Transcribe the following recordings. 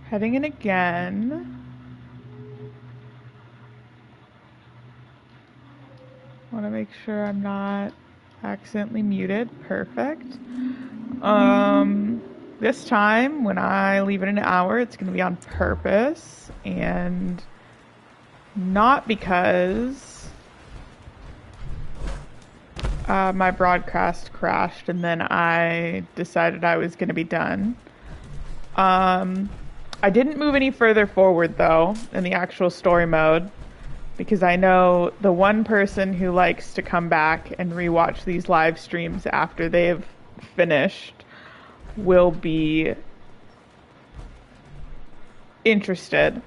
Heading in again. Want to make sure I'm not accidentally muted. Perfect. This time, when I leave it an hour, it's going to be on purpose and not because my broadcast crashed and then I decided I was going to be done. I didn't move any further forward though in the actual story mode because I know the one person who likes to come back and rewatch these live streams after they've finished will be interested.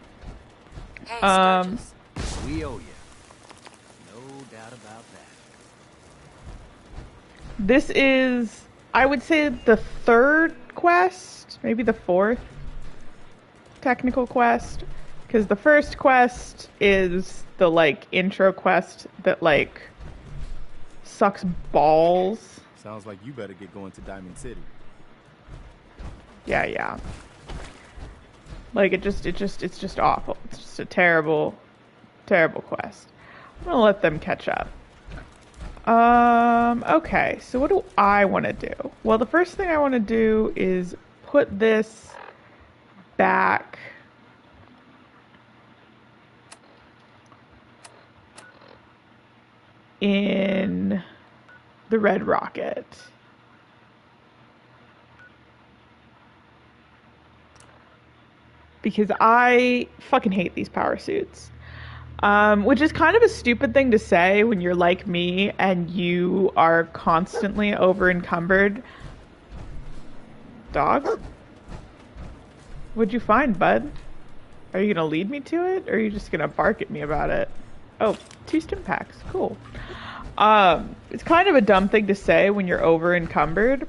Hey, Sturgis. We owe you. No doubt about that. This is, I would say, the third quest, maybe the fourth technical quest, because the first quest is the like intro quest that like sucks balls. Sounds like you better get going to Diamond City. Yeah. Like it's just awful. It's just a terrible quest. I'm gonna let them catch up. Okay, so what do I want to do? Well, the first thing I want to do is put this back in the Red Rocket. Because I fucking hate these power suits. Which is kind of a stupid thing to say when you're like me and you are constantly over encumbered. Dog? What'd you find, bud? Are you gonna lead me to it, or are you just gonna bark at me about it? Oh, 2 stim packs. Cool. It's kind of a dumb thing to say when you're over encumbered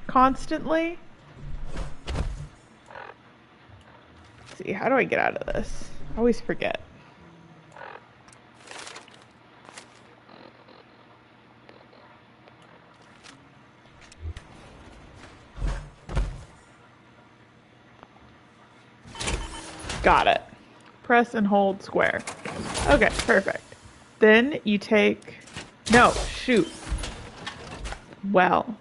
constantly. Let's see, how do I get out of this? I always forget. Got it. Press and hold square. Okay, perfect. Then you take... No, shoot. Well.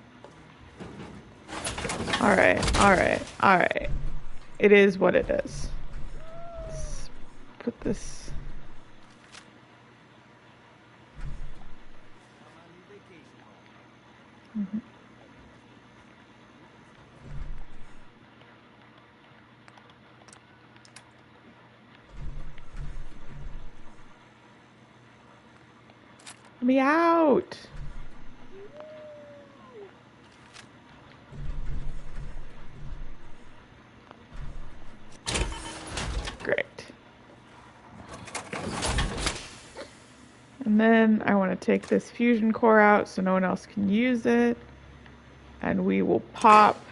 Alright. It is what it is. Let's put this... Mm-hmm. Let me out. Great. And then I want to take this fusion core out so no one else can use it. And we will pop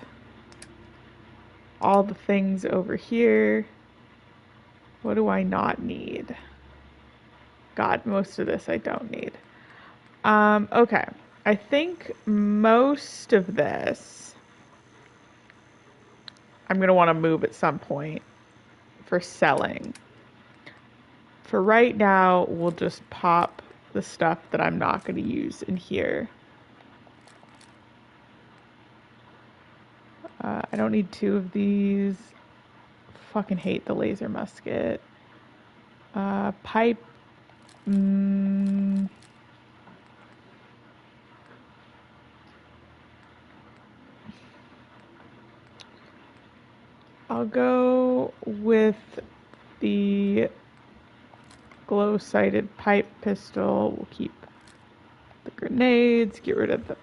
all the things over here. What do I not need? God, most of this I don't need. Okay. I think most of this I'm going to want to move at some point for selling. For right now, we'll just pop the stuff that I'm not going to use in here. I don't need 2 of these. Fucking hate the laser musket. Pipe. I'll go with the glow-sighted pipe pistol. We'll keep the grenades, get rid of the...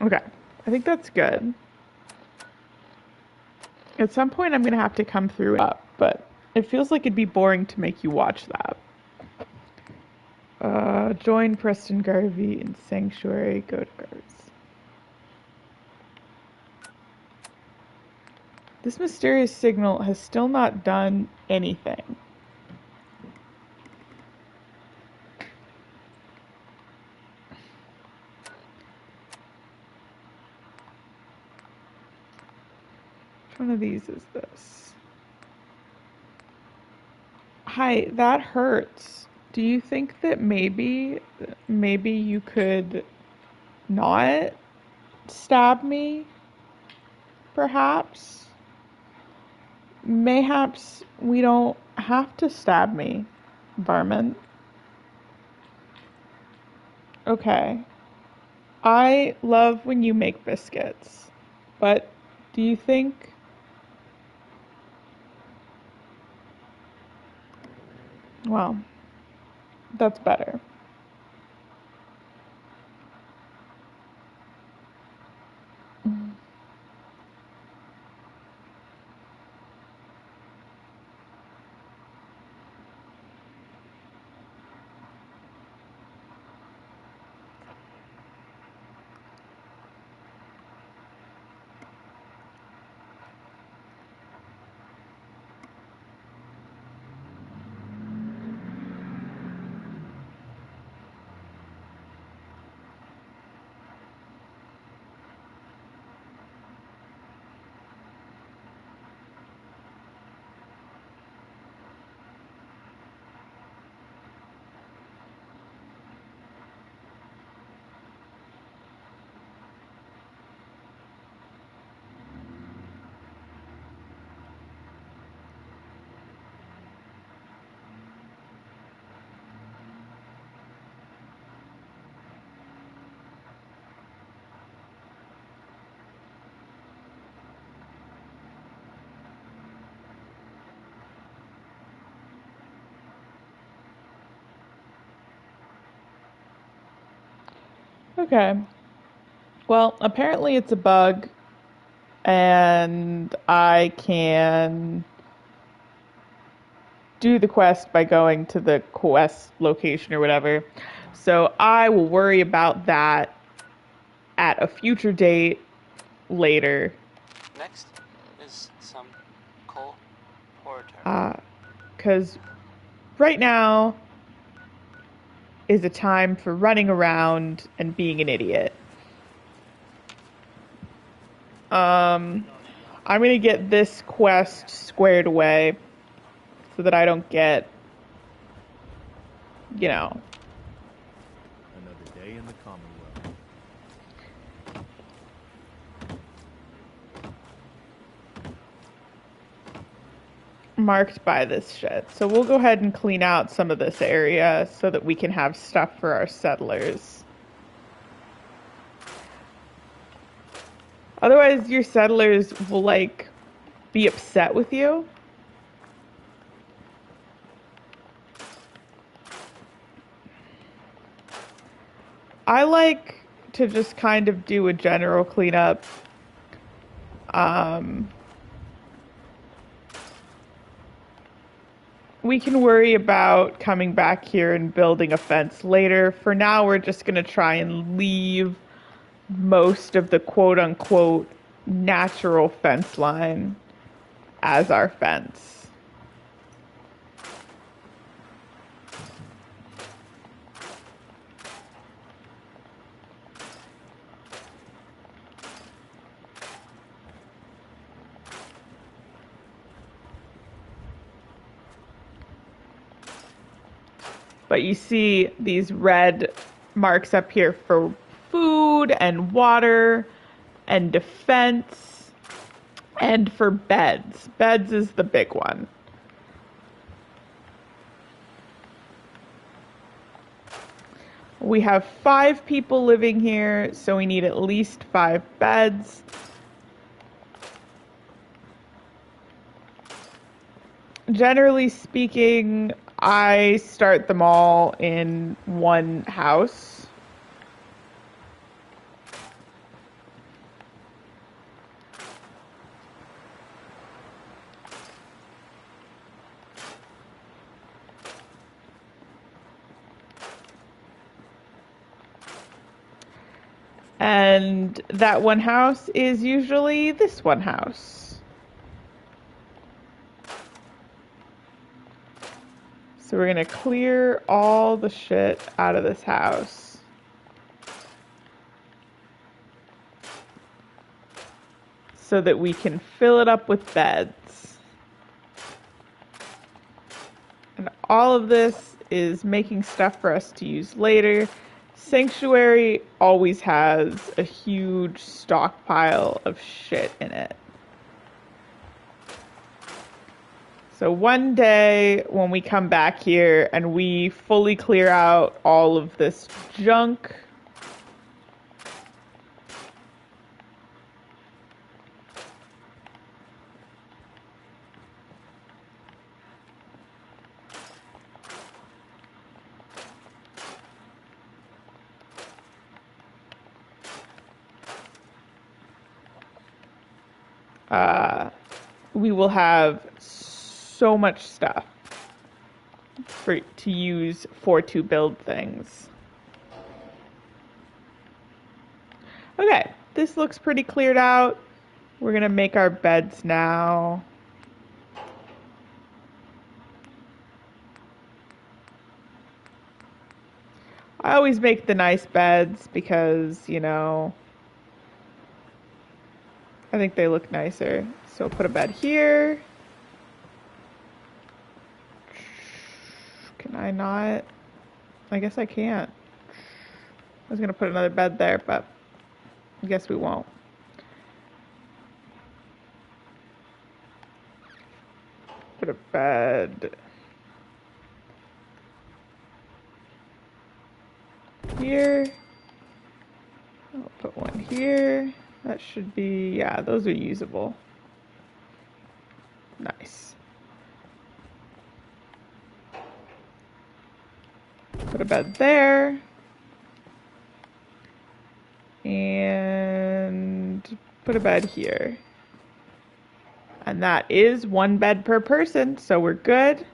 Okay, I think that's good. At some point I'm going to have to come through it, but it feels like it'd be boring to make you watch that. Join Preston Garvey in Sanctuary, go to guards. This mysterious signal has still not done anything. one of these is this? Hi, that hurts. Do you think that maybe you could not stab me? Perhaps? Mayhaps we don't have to stab me, varmint. Okay. I love when you make biscuits, but do you think... Well, that's better. Okay. Well, apparently it's a bug, and I can do the quest by going to the quest location or whatever. So I will worry about that at a future date later. Next is some Cole Porter. Because right now is a time for running around and being an idiot. I'm gonna get this quest squared away so that I don't get, Another day in the Commonwealth. marked by this shit. So we'll go ahead and clean out some of this area so that we can have stuff for our settlers. Otherwise, your settlers will, like, be upset with you. I like to just kind of do a general cleanup. We can worry about coming back here and building a fence later. For now, we're just going to try and leave most of the quote-unquote natural fence line as our fence. But you see these red marks up here for food and water and defense and for beds. Beds is the big one. We have 5 people living here, so we need at least 5 beds. Generally speaking, I start them all in one house. And that one house is usually this one house. So we're gonna clear all the shit out of this house. so that we can fill it up with beds. And all of this is making stuff for us to use later. Sanctuary always has a huge stockpile of shit in it. So one day when we come back here and we fully clear out all of this junk, we will have so much stuff to use to build things. Okay, this looks pretty cleared out. We're gonna make our beds now. I always make the nice beds because, you know, I think they look nicer. So put a bed here. Can I not? I guess I can't. I was gonna put another bed there, but I guess we won't. Put a bed here. I'll put one here. That should be, yeah, those are usable. Nice. Put a bed there. And put a bed here. And that is one bed per person, so we're good.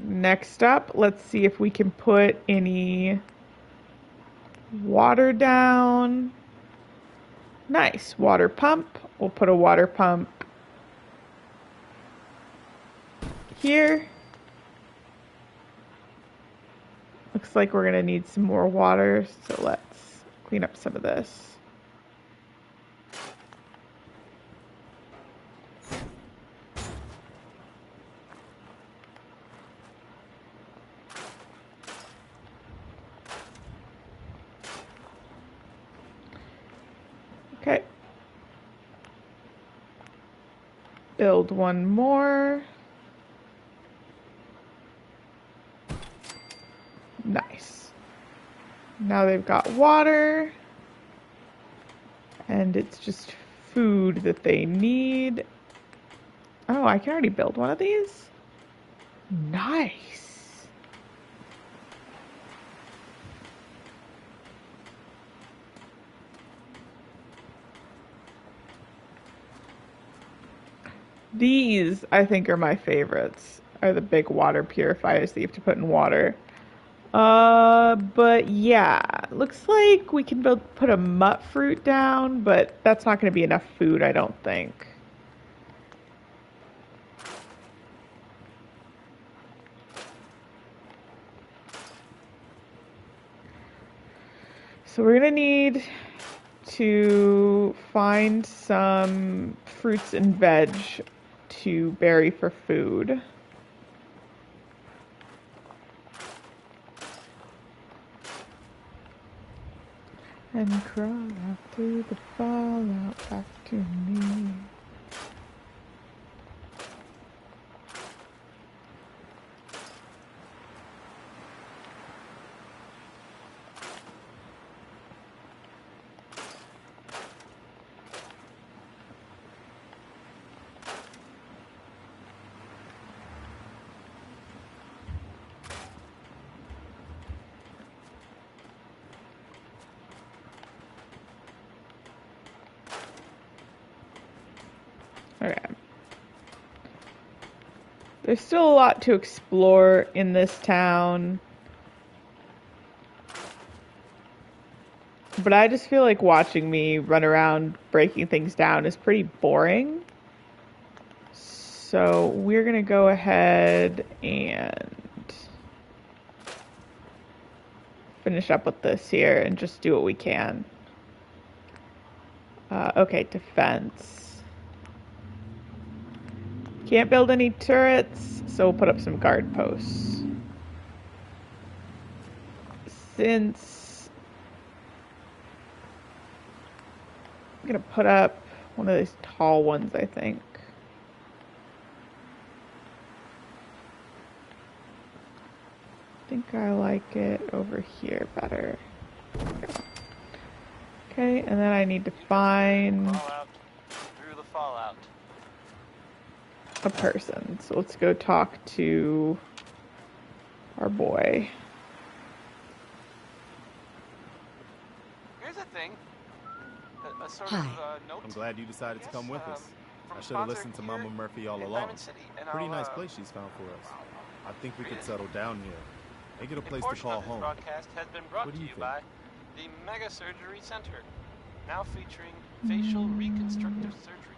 Next up, let's see if we can put any water down. Nice, water pump. We'll put a water pump here. Looks like we're gonna need some more water, so let's clean up some of this. Okay. Build one more. Nice. Now they've got water. And it's just food that they need. Oh, I can already build one of these? Nice. These, I think, are my favorites. Are the big water purifiers that you have to put in water. But yeah, looks like we can put a mut fruit down, but that's not going to be enough food, I don't think. So we're going to need to find some fruits and veg to bury for food. And crawl out through the fallout back to me. Okay. There's still a lot to explore in this town. But I just feel like watching me run around breaking things down is pretty boring. So we're gonna go ahead and finish up with this here and just do what we can. Okay, defense. Can't build any turrets, so we'll put up some guard posts. Since I'm gonna put up one of these tall ones, I think. I think I like it over here better. Okay, and then I need to find Fallout through the fallout. a person. So let's go talk to our boy. Here's a thing. A sort Hi. of note. I'm glad you decided to come with us. From I should have sponsor listened to here Mama Murphy all in along. Diamond City, and Pretty I'll, nice place she's found for us. I think we could settle down here. Make it a place to portion call of this home. broadcast has been brought What do to you you think? by the Mega Surgery Center, now featuring facial reconstructive surgery.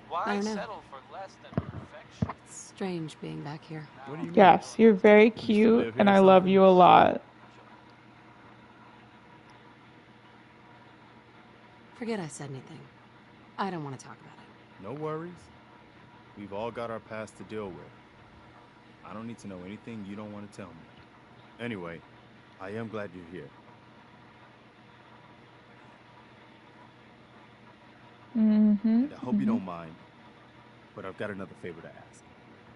I Why don't know. settle for less than perfection? Strange being back here. What do you mean? Yes, you're very You used to cute, live here and or I love something? you a lot. Forget I said anything. I don't want to talk about it. No worries. We've all got our past to deal with. I don't need to know anything you don't want to tell me. Anyway, I am glad you're here. Mm-hmm. I hope you don't mind, but I've got another favor to ask.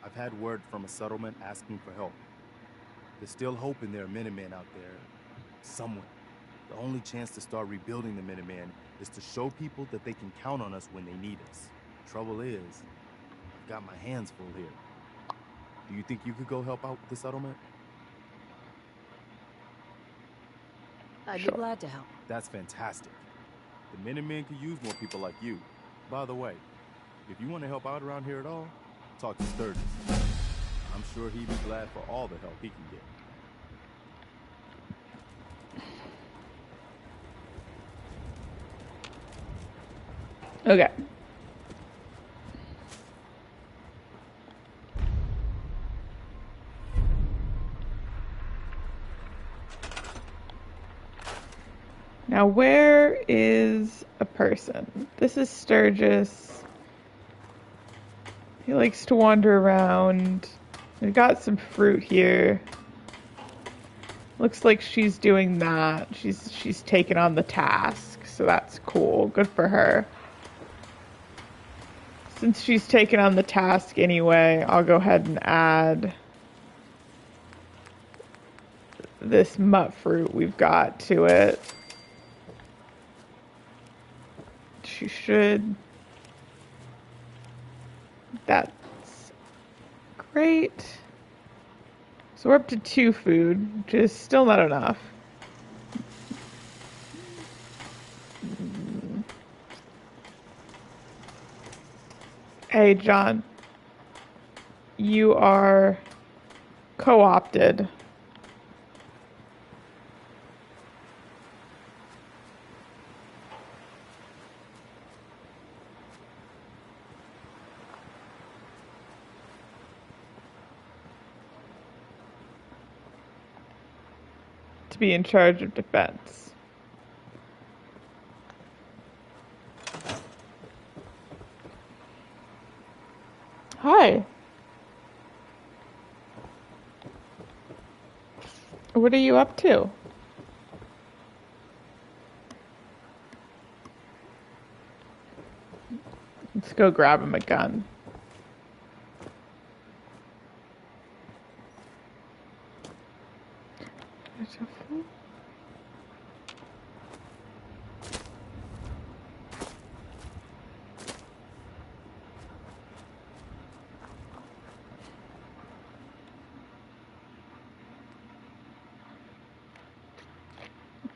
I've had word from a settlement asking for help. There's still hope in there are Minutemen out there, somewhere. The only chance to start rebuilding the Minutemen is to show people that they can count on us when they need us. Trouble is, I've got my hands full here. Do you think you could go help out with the settlement? I'd Sure. be glad to help. That's fantastic. The Minutemen could use more people like you. By the way, if you want to help out around here at all, talk to Sturgis. I'm sure he'd be glad for all the help he can get. Okay. Now, where is a person? This is Sturgis. He likes to wander around. We've got some fruit here. Looks like she's doing that. She's taken on the task, so that's cool. Good for her. Since she's taken on the task anyway, I'll go ahead and add this mutt fruit we've got to it. She should. That's great. So we're up to 2 food, which is still not enough. Hey, John. You are co-opted. To be in charge of defense. Hi. What are you up to? Let's go grab him a gun.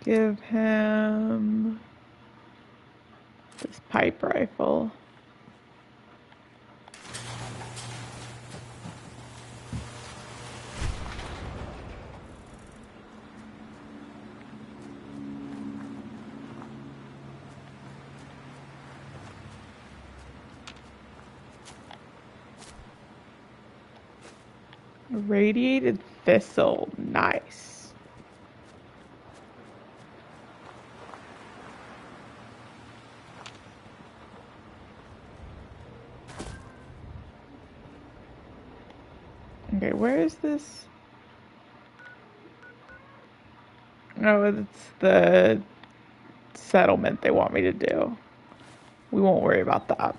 Give him this pipe rifle. Radiated thistle. Nice. Okay, where is this? Oh, it's the settlement they want me to do. We won't worry about that.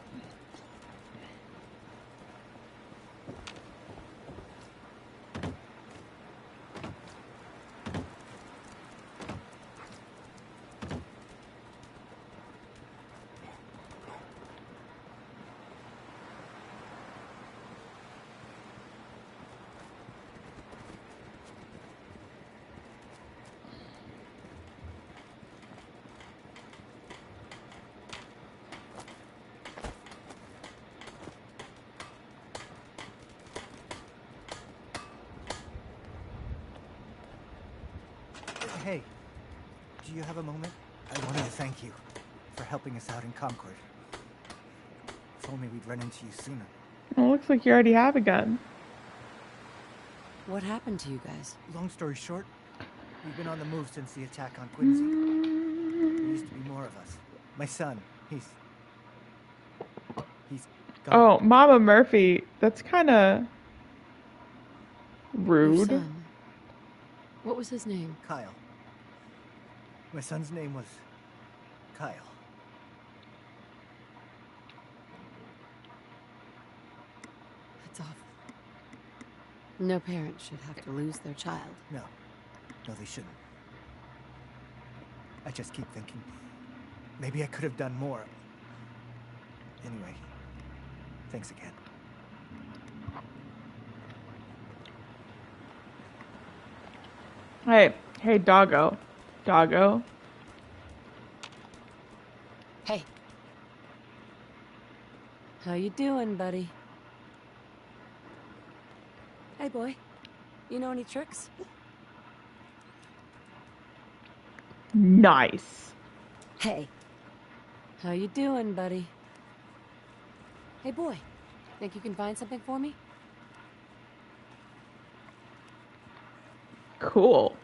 Hey, do you have a moment? I wanted to thank you for helping us out in Concord. If only we'd run into you sooner. Well, looks like you already have a gun. What happened to you guys? Long story short, we've been on the move since the attack on Quincy. There used to be more of us. My son, he's gone. Oh, Mama Murphy. That's kind of Your rude. son. What was his name? Kyle. My son's name was Kyle. That's awful. No parent should have to lose their child. No, they shouldn't. I just keep thinking, maybe I could have done more. Anyway, thanks again. Hey, doggo. Doggo. Hey. How you doing, buddy? Hey, boy. You know any tricks? Nice. Hey. How you doing, buddy? Hey, boy. Think you can find something for me? Cool.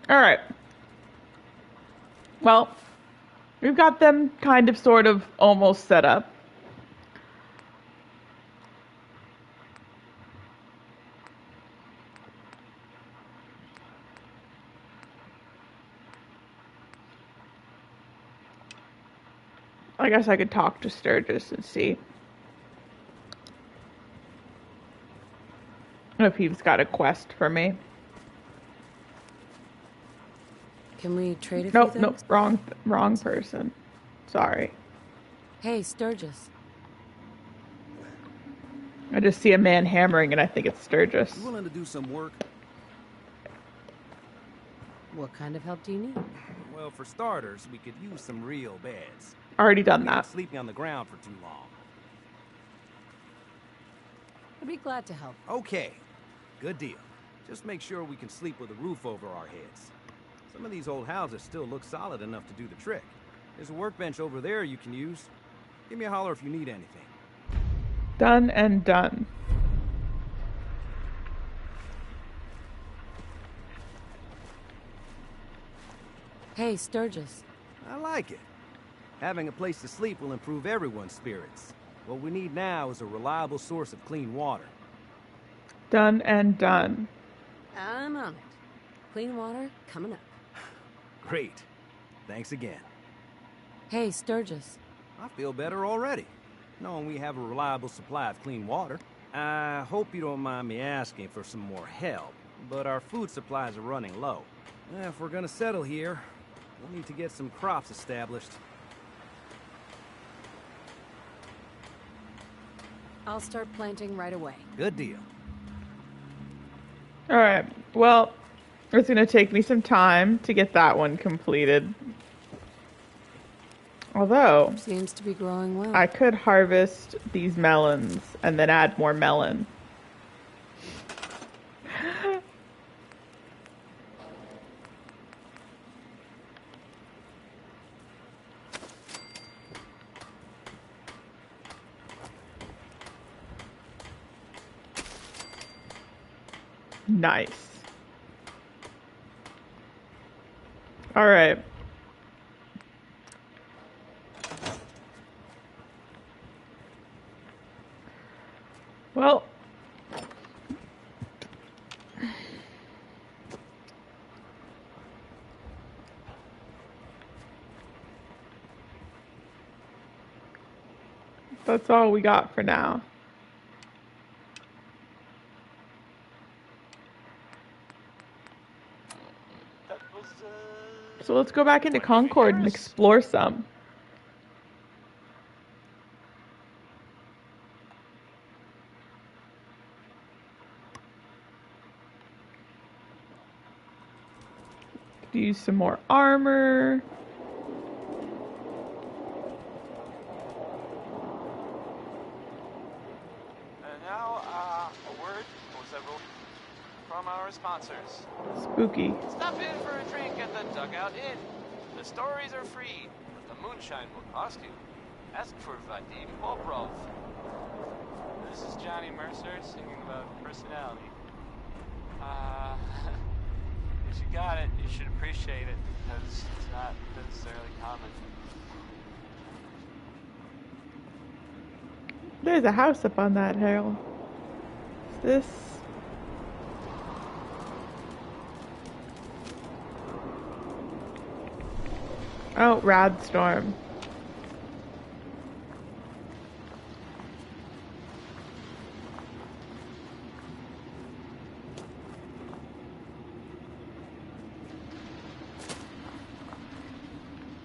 Alright. Well, we've got them kind of, sort of, almost set up. I guess I could talk to Sturgis and see if he's got a quest for me. Can we trade a few things? Nope, wrong person. Sorry. Hey, Sturgis. I just see a man hammering and I think it's Sturgis. You willing to do some work? What kind of help do you need? Well, for starters, we could use some real beds. Already done We've been that. sleeping on the ground for too long. I'd be glad to help. Okay, good deal. Just make sure we can sleep with a roof over our heads. Some of these old houses still look solid enough to do the trick. There's a workbench over there you can use. Give me a holler if you need anything. Done and done. Hey, Sturgis. I like it. Having a place to sleep will improve everyone's spirits. What we need now is a reliable source of clean water. Done and done. I'm on it. Clean water coming up. Great. Thanks again. Hey, Sturgis. I feel better already, knowing we have a reliable supply of clean water. I hope you don't mind me asking for some more help, but our food supplies are running low. If we're gonna settle here, we'll need to get some crops established. I'll start planting right away. Good deal. Alright, well, it's going to take me some time to get that one completed. Although, Seems to be growing well. I could harvest these melons and then add more melon. Nice. All right. Well, that's all we got for now. That was, So let's go back into 23 Concord and years. explore some. Could use some more armor. And now, a word or several from our sponsors. Spooky. Stop in for a drink at the Dugout Inn. The stories are free, but the moonshine will cost you. Ask for Vadim Bobrov. This is Johnny Mercer singing about personality. If you got it, you should appreciate it, because it's not necessarily common. There's a house up on that hill. Is this? Oh, Radstorm.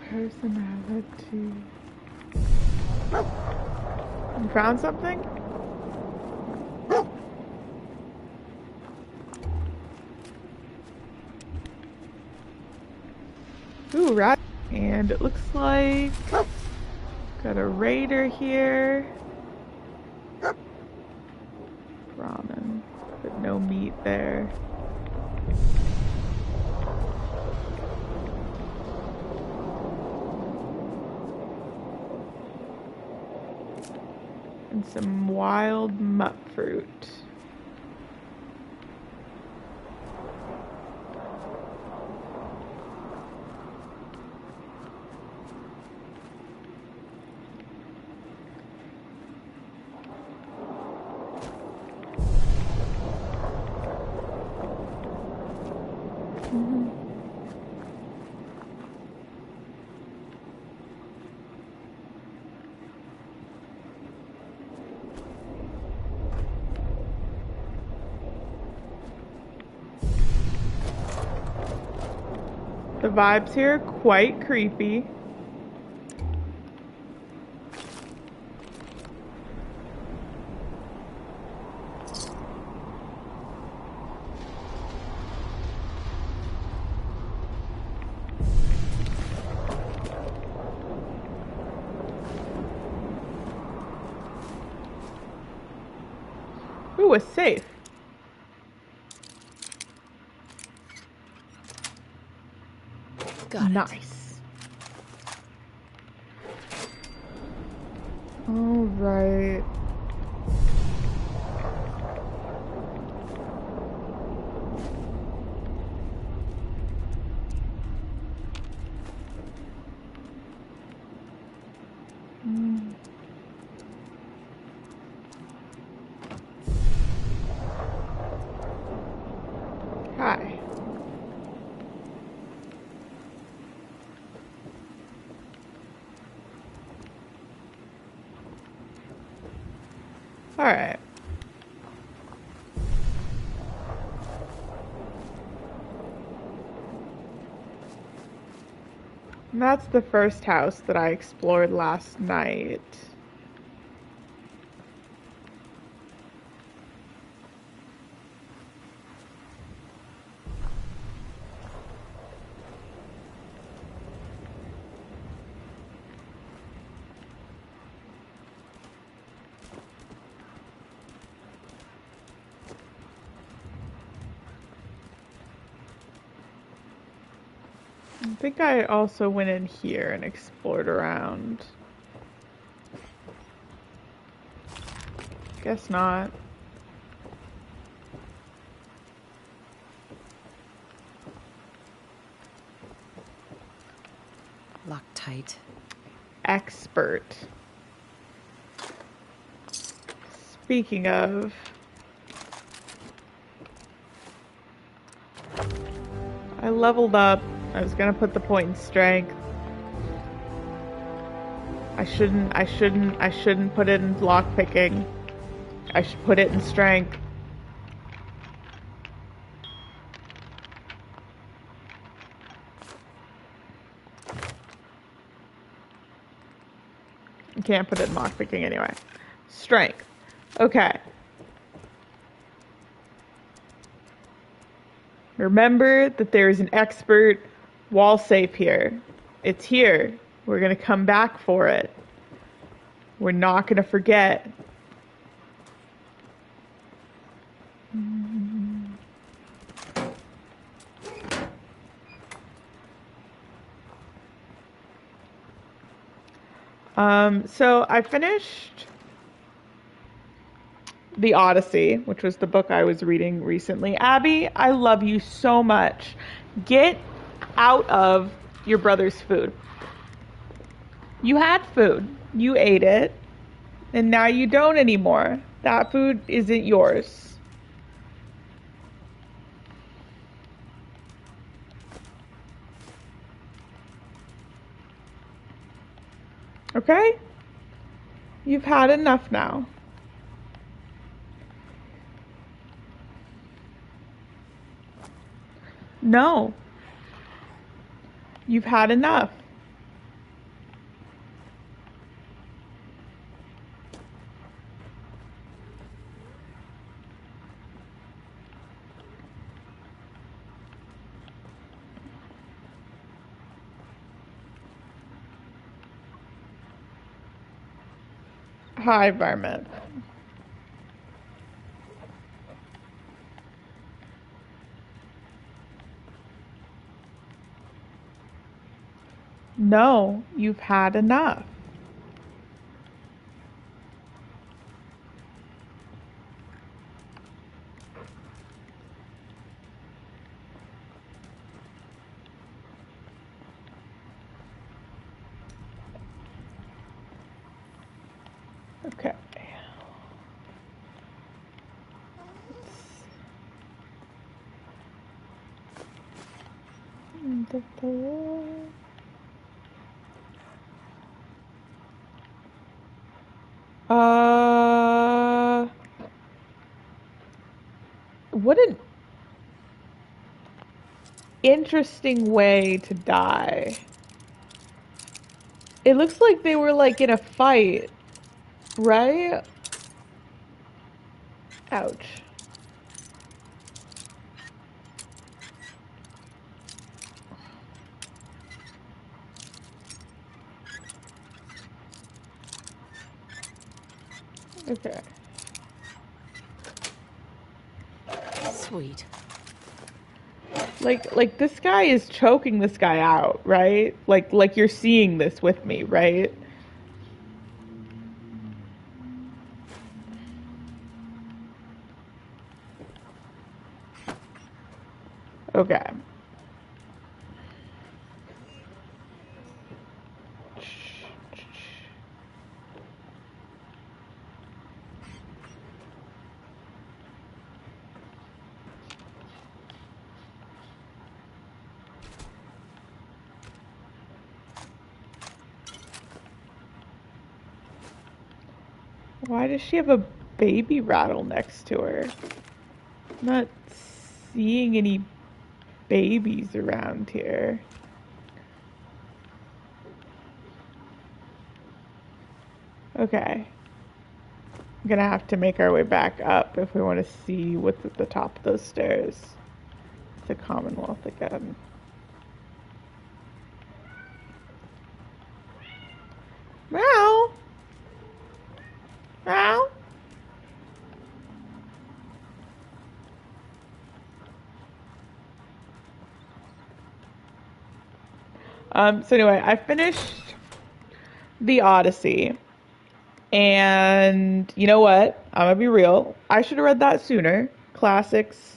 Personality. You found something? Ooh, rat. And it looks like got a raider here. Ramen, but no meat there. And some wild mutt fruit. The vibes here are quite creepy. Ooh, a safe. Got it. Nice. All right. Hi. All right. And that's the first house that I explored last night. I think I also went in here and explored around. Guess not. Locked tight. Expert. Speaking of, I leveled up. I was gonna put the point in strength. I shouldn't put it in lockpicking. I should put it in strength. You can't put it in lockpicking anyway. Strength. Okay. Remember that there is an expert wall safe here. It's here. We're gonna come back for it. We're not gonna forget. So I finished The Odyssey, which was the book I was reading recently. Abby, I love you so much. Get out of your brother's food. You had food. You ate it. And now you don't anymore. That food isn't yours. Okay? You've had enough now. No. You've had enough. Hi, Varmint. No, you've had enough. Okay. What an interesting way to die. It looks like they were like in a fight, right? Ouch. Okay. Sweet. Like this guy is choking this guy out, right? Like you're seeing this with me, right? Okay. Why does she have a baby rattle next to her? I'm not seeing any babies around here. Okay. I'm gonna have to make our way back up if we want to see what's at the top of those stairs. The Commonwealth again. Meow. Meow. So anyway, I finished The Odyssey. And you know what? I'm gonna be real. I should have read that sooner. Classics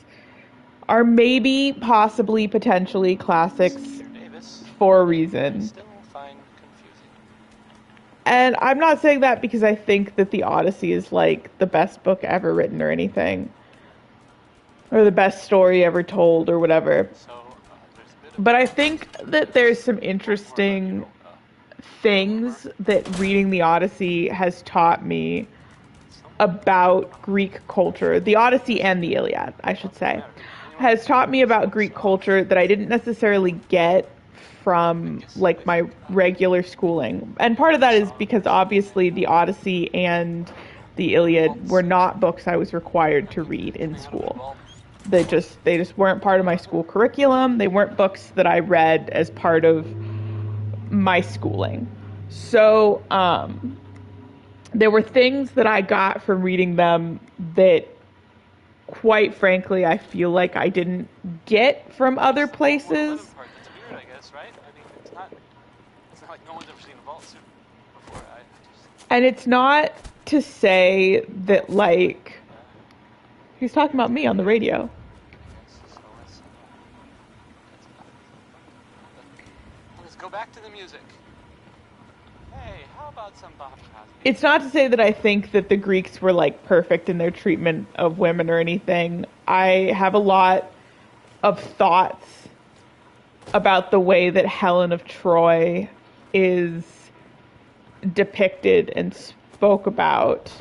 are maybe, possibly, potentially classics Mr. Davis, for a reason. still find confusing. And I'm not saying that because I think that the Odyssey is like the best book ever written or anything, or the best story ever told or whatever. So, there's a bit of But I think that there's some interesting things that reading the Odyssey has taught me about Greek culture. The Odyssey and the Iliad, I should say, has taught me about Greek culture that I didn't necessarily get from like my regular schooling. And part of that is because obviously the Odyssey and the Iliad were not books I was required to read in school. They just weren't part of my school curriculum. They weren't books that I read as part of my schooling. So there were things that I got from reading them that, quite frankly, I feel like I didn't get from other places. Part that's weird, I guess, right? I mean, it's not like no one's ever seen a vault suit before. I just... And it's not to say that, like, he's talking about me on the radio. So let's go back to the music. Hey, how about some Bob Cosby? It's not to say that I think that the Greeks were like perfect in their treatment of women or anything. I have a lot of thoughts about the way that Helen of Troy is depicted and spoke about.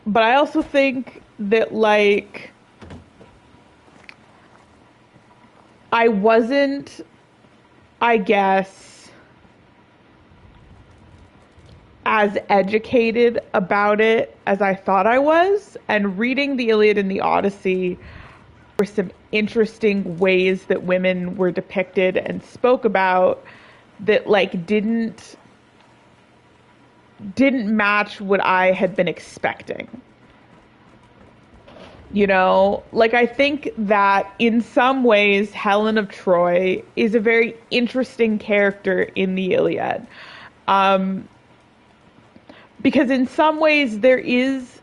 But I also think that, like, I wasn't, I guess, as educated about it as I thought I was. And reading the Iliad and the Odyssey were some interesting ways that women were depicted and spoke about that, like, didn't match what I had been expecting. You know, like, I think that in some ways Helen of Troy is a very interesting character in the Iliad. Because in some ways there is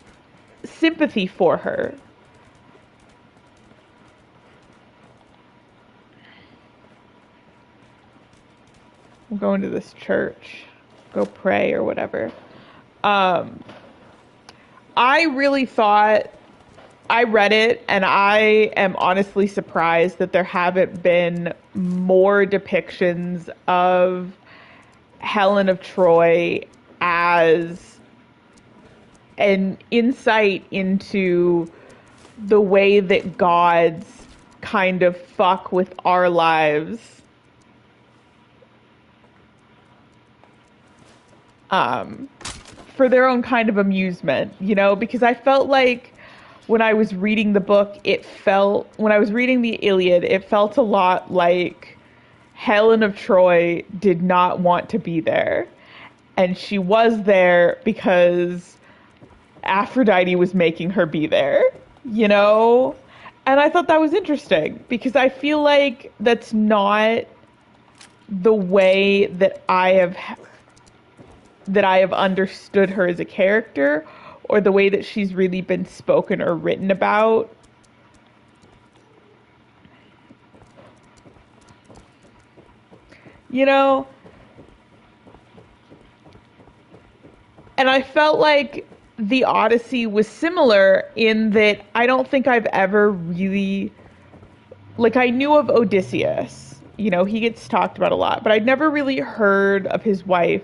sympathy for her. I'm going to this church. Go pray or whatever. I really thought, I read it, and I am honestly surprised that there haven't been more depictions of Helen of Troy as an insight into the way that gods kind of fuck with our lives. For their own kind of amusement, you know, because I felt like when I was reading the book, when I was reading the Iliad, it felt a lot like Helen of Troy did not want to be there. And she was there because Aphrodite was making her be there, you know? And I thought that was interesting because I feel like that's not the way that I have understood her as a character, or the way that she's really been spoken or written about. You know? And I felt like the Odyssey was similar in that I don't think I've ever really, like, I knew of Odysseus, you know, he gets talked about a lot, but I'd never really heard of his wife,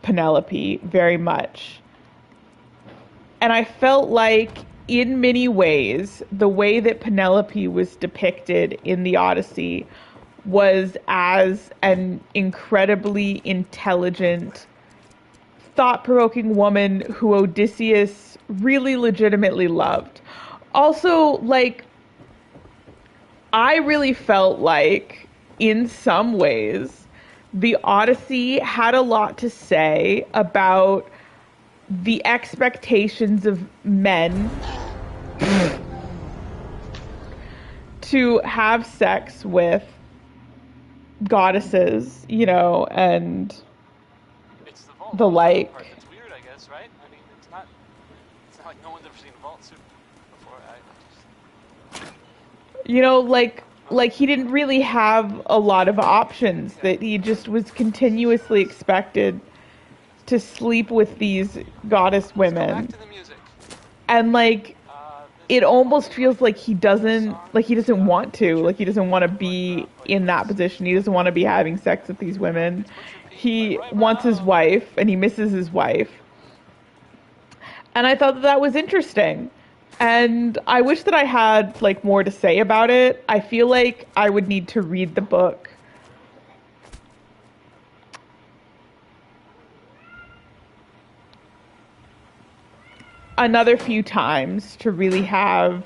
Penelope, very much. And I felt like, in many ways, the way that Penelope was depicted in the Odyssey was as an incredibly intelligent, thought-provoking woman who Odysseus really legitimately loved. Also, like, I really felt like, in some ways, the Odyssey had a lot to say about the expectations of men to have sex with goddesses, you know, and It's the vault. the like. Part that's weird, I guess, right? I mean, it's not like no one's ever seen a vault suit before. You know, like, like he didn't really have a lot of options, that he just was continuously expected to sleep with these goddess Back women. to the music. And like it almost feels like he doesn't want to, like he doesn't want to be in that position. He doesn't want to be having sex with these women. He wants his wife and he misses his wife. And I thought that was interesting. And I wish that I had like more to say about it. I feel like I would need to read the book another few times to really have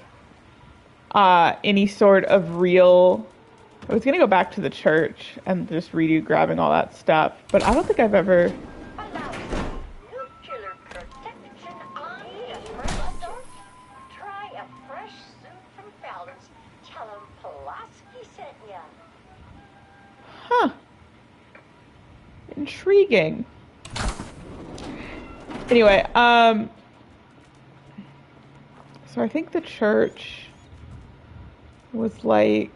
any sort of real. I was gonna go back to the church and just read you grabbing all that stuff, but I don't think I've ever. Nuclear protection on the first start. Try a fresh soup from Fowler's. Tell him Pulaski sent ya. Huh. Intriguing. Anyway, so I think the church was like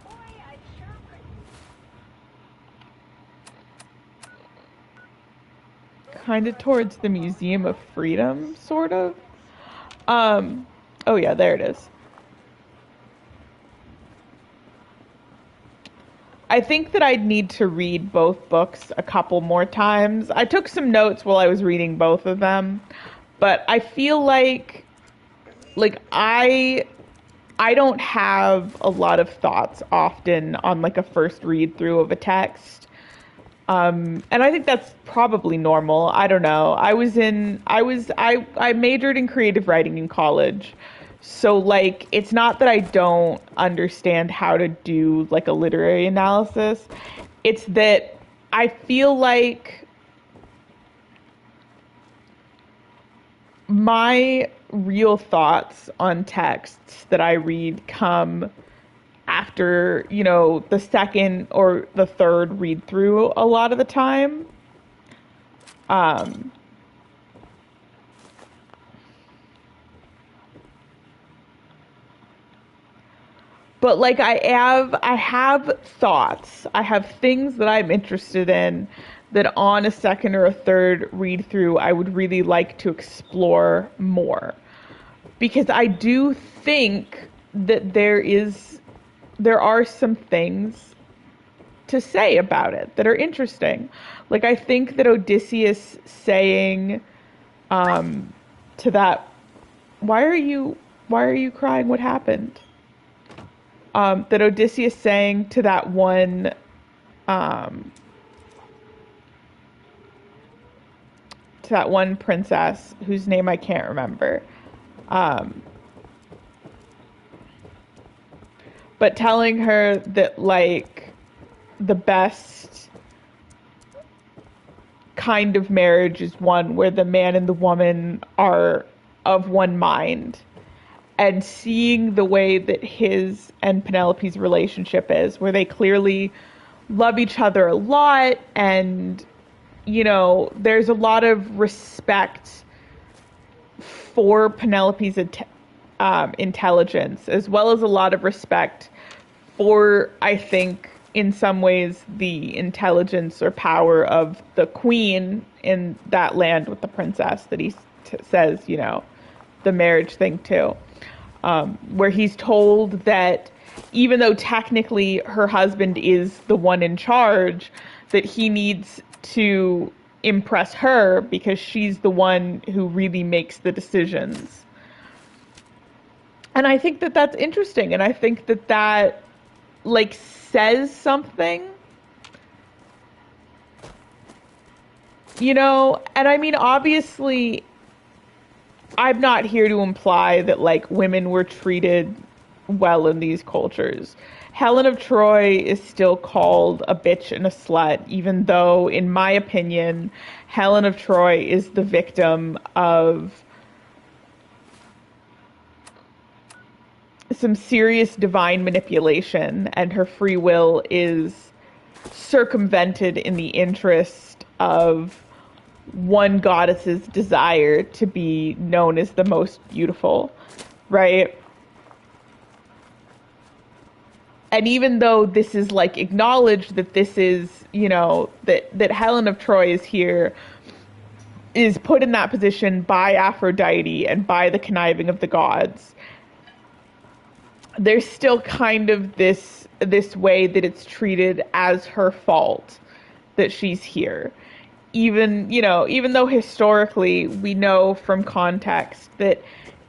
Boy, I sure could. kind of towards the Museum of Freedom, sort of. Oh yeah, there it is. I think that I'd need to read both books a couple more times. I took some notes while I was reading both of them, but I feel like I don't have a lot of thoughts often on like a first read through of a text. And I think that's probably normal. I don't know. I majored in creative writing in college. So like, it's not that I don't understand how to do like a literary analysis. It's that I feel like my real thoughts on texts that I read come after, the second or the third read through a lot of the time. But like I have thoughts. I have things that I'm interested in that on a second or a third read through I would really like to explore more. Because I do think that there are some things to say about it that are interesting. Like I think that Odysseus saying to that, why are you crying? What happened? That Odysseus saying to that one princess whose name I can't remember, but telling her that like the best kind of marriage is one where the man and the woman are of one mind. And seeing the way that his and Penelope's relationship is, where they clearly love each other a lot, and, there's a lot of respect for Penelope's intelligence, as well as a lot of respect for, I think, in some ways, the intelligence or power of the queen in that land with the princess that he says, the marriage thing too. Where he's told that even though technically her husband is the one in charge, that he needs to impress her because she's the one who really makes the decisions. And I think that that's interesting. And I think that like says something, and I mean, obviously, I'm not here to imply that like women were treated well in these cultures. Helen of Troy is still called a bitch and a slut, even though, in my opinion, Helen of Troy is the victim of some serious divine manipulation, and her free will is circumvented in the interest of one goddess's desire to be known as the most beautiful, right? And even though this is like acknowledged that this is, that Helen of Troy is here, is put in that position by Aphrodite and by the conniving of the gods, there's still kind of this way that it's treated as her fault that she's here. Even though historically we know from context that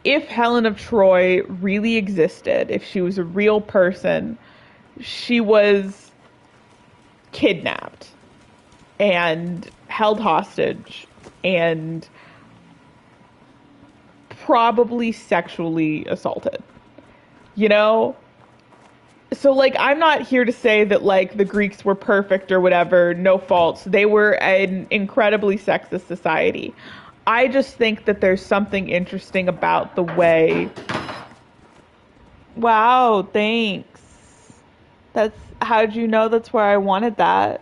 if Helen of Troy really existed, if she was a real person, she was kidnapped and held hostage and probably sexually assaulted. So, like, I'm not here to say that, like, the Greeks were perfect or whatever, no faults. They were an incredibly sexist society. I just think that there's something interesting about the way... Wow, thanks. How'd you know that's where I wanted that?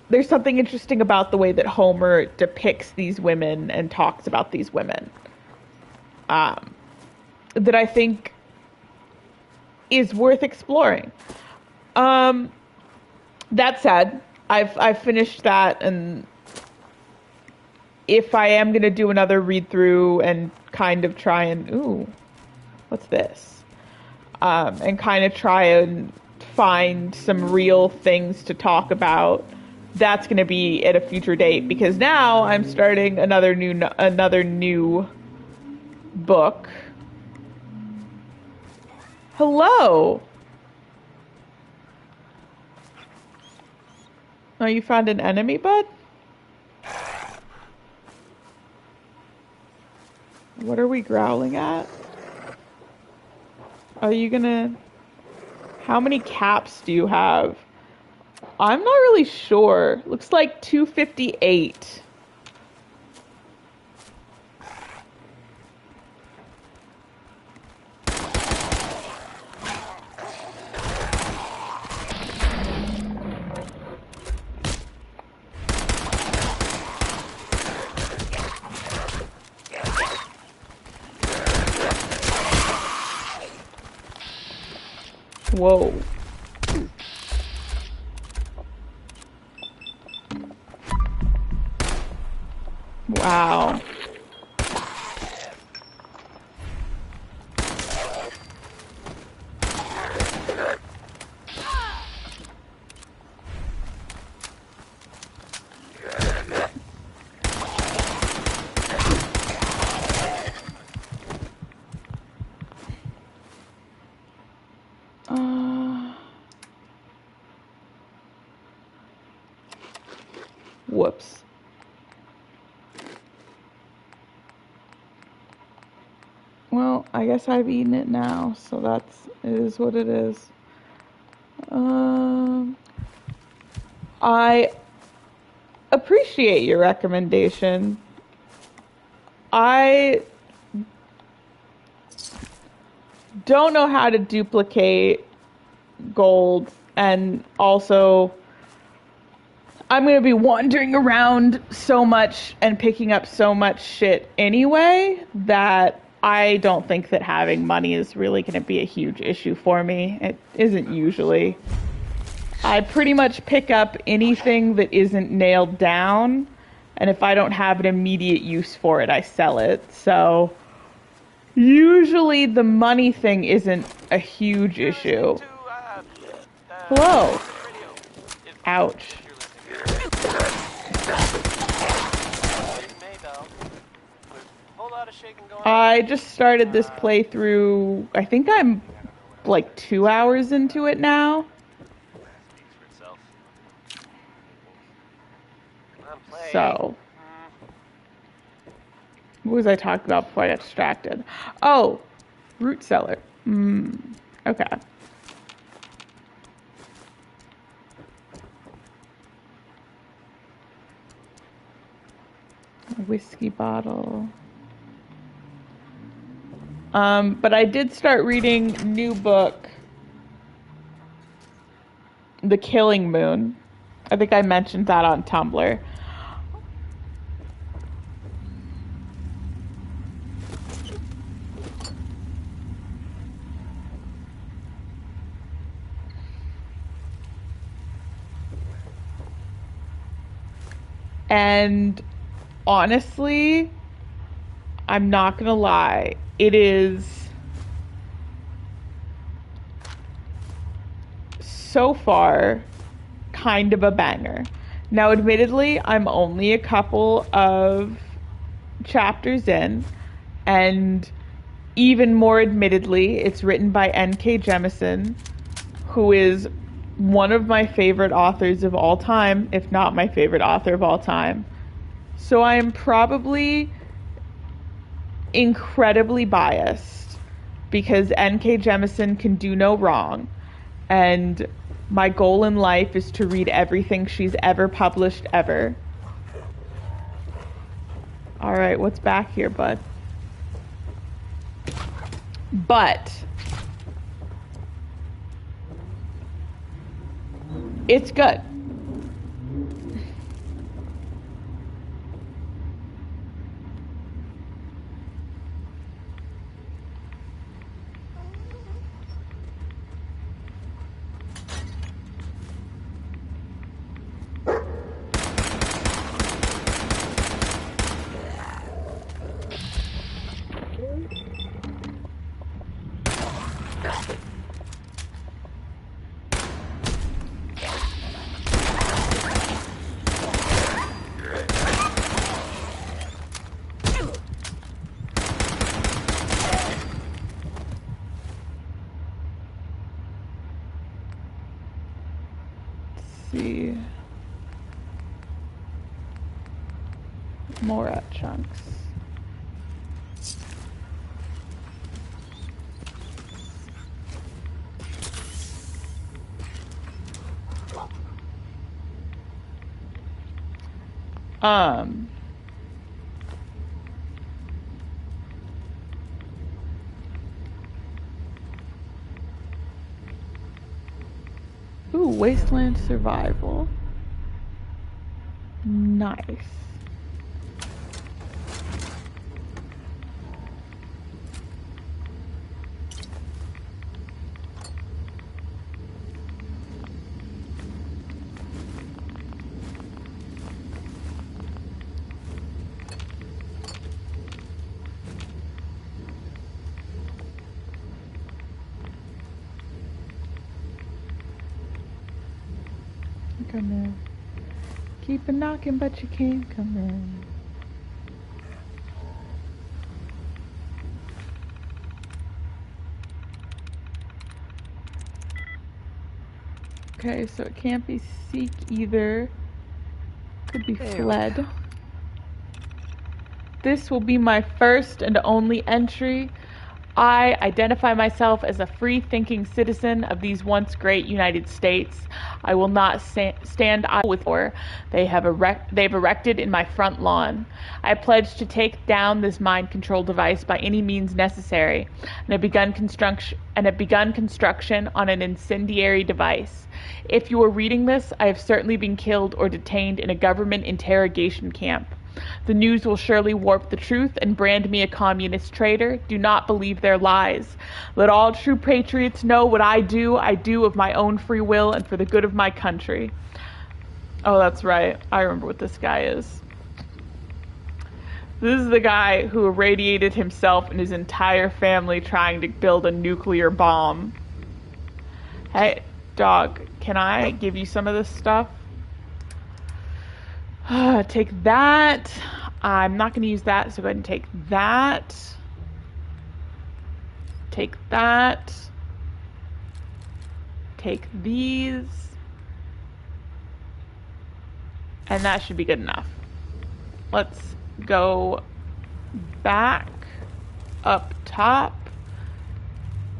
There's something interesting about the way that Homer depicts these women and talks about these women. That I think is worth exploring. That said, I've finished that, and if I am going to do another read through and kind of try and what's this? And kind of try and find some real things to talk about, that's going to be at a future date, because now I'm starting another new book. Hello. Oh, you found an enemy, bud? What are we growling at? Are you gonna... How many caps do you have? I'm not really sure. Looks like 258. Whoa. Wow. Whoops. Well, I guess I've eaten it now, so it is what it is. I appreciate your recommendation. I don't know how to duplicate gold, and also I'm going to be wandering around so much and picking up so much shit anyway that I don't think that having money is really going to be a huge issue for me. It isn't usually. I pretty much pick up anything that isn't nailed down, and if I don't have an immediate use for it, I sell it. So usually the money thing isn't a huge ugh. Hello. Ouch. I just started this playthrough. I think I'm like 2 hours into it now. So, what was I talking about before I got distracted? Oh, root cellar. Okay. A whiskey bottle. But I did start reading new book, The Killing Moon. I think I mentioned that on Tumblr. And honestly, I'm not gonna lie, it is so far kind of a banger. Now, admittedly, I'm only a couple of chapters in, and even more admittedly, it's written by N.K. Jemisin, who is one of my favorite authors of all time, if not my favorite author of all time. So I am probably incredibly biased because N.K. Jemisin can do no wrong, and my goal in life is to read everything she's ever published ever. All right, what's back here, bud? But it's good. See. More at chunks. Ooh, Wasteland Survival. Nice. Come in. Keep a knocking, but you can't come in. Okay, so it can't be seek either. Could be fled. This will be my first and only entry. I identify myself as a free-thinking citizen of these once great United States. I will not stand idle with war they've erected in my front lawn. I pledge to take down this mind control device by any means necessary, and have begun construction on an incendiary device. If you are reading this, I have certainly been killed or detained in a government interrogation camp. The news will surely warp the truth and brand me a communist traitor. Do not believe their lies. Let all true patriots know what I do of my own free will and for the good of my country. Oh, that's right. I remember what this guy is. This is the guy who irradiated himself and his entire family trying to build a nuclear bomb. Hey, dog, can I give you some of this stuff? Take that. I'm not going to use that, so go ahead and take that. Take that. Take these. And that should be good enough. Let's go back up top.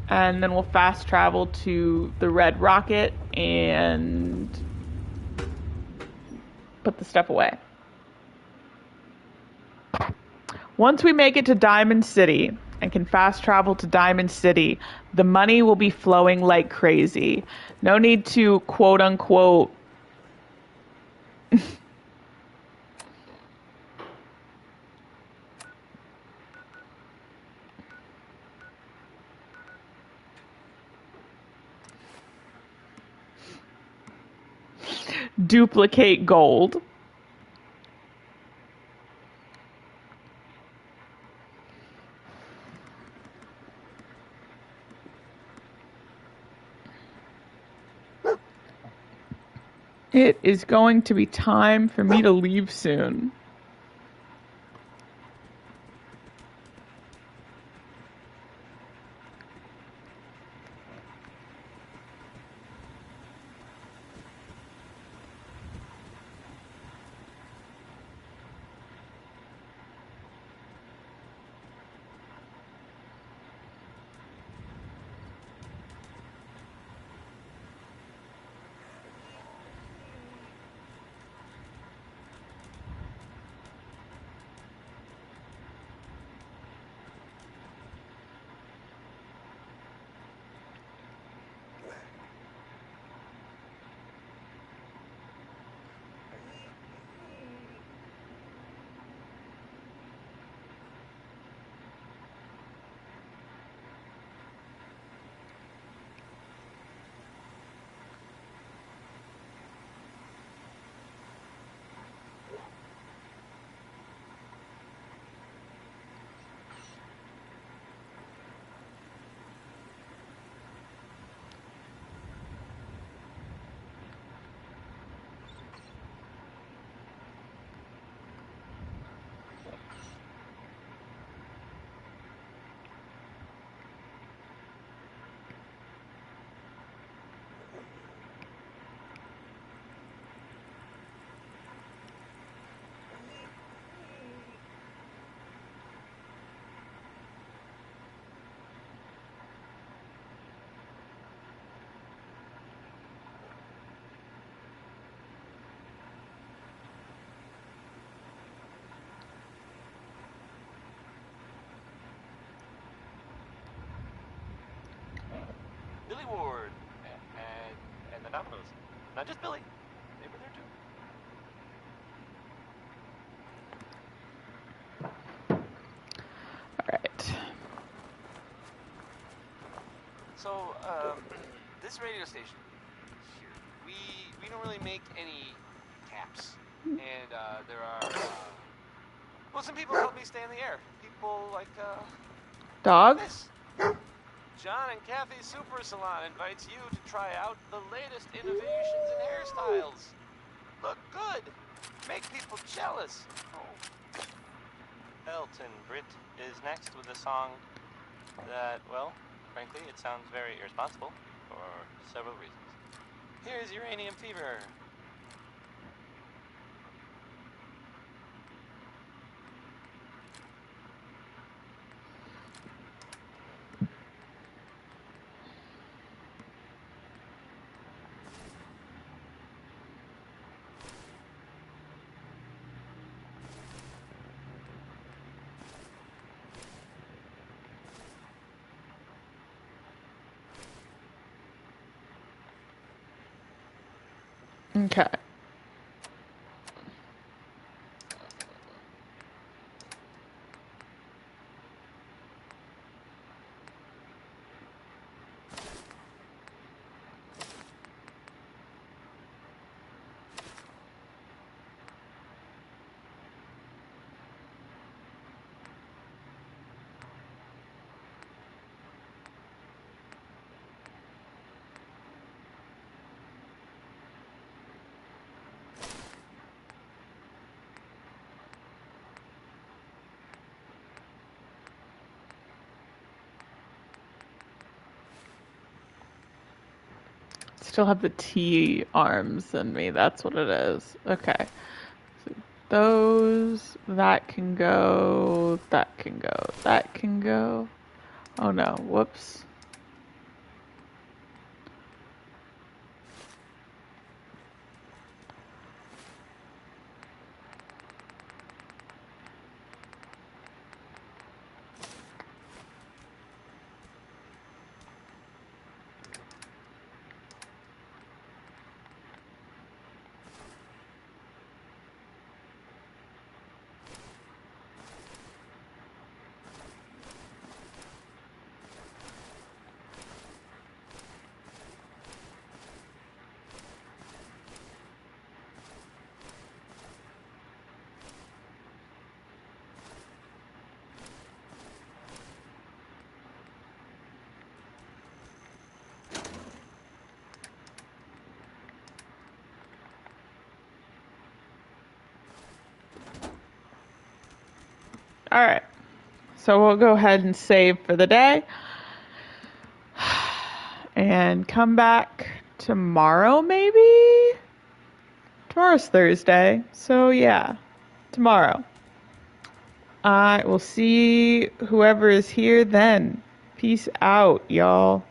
And then we'll fast travel to the Red Rocket and put the stuff away. Once we make it to Diamond City and can fast travel to Diamond City, the money will be flowing like crazy. No need to quote unquote duplicate gold. It is going to be time for me to leave soon. Billy Ward and the Dominoes. Not just Billy. They were there too. Alright. So, this radio station here, we don't really make any taps, and there are well, some people help me stay in the air. People like Dog? this. John and Kathy Super Salon invites you to try out the latest innovations in hairstyles. Look good. Make people jealous. Oh. Elton Britt is next with a song that, well, frankly, it sounds very irresponsible for several reasons. Here's Uranium Fever. Okay. Still have the T arms in me. That's what it is. Okay. So those, that can go, that can go, that can go. Oh no, whoops. Alright. So we'll go ahead and save for the day. And come back tomorrow, maybe? Tomorrow's Thursday. So yeah, tomorrow. I will see whoever is here then. Peace out, y'all.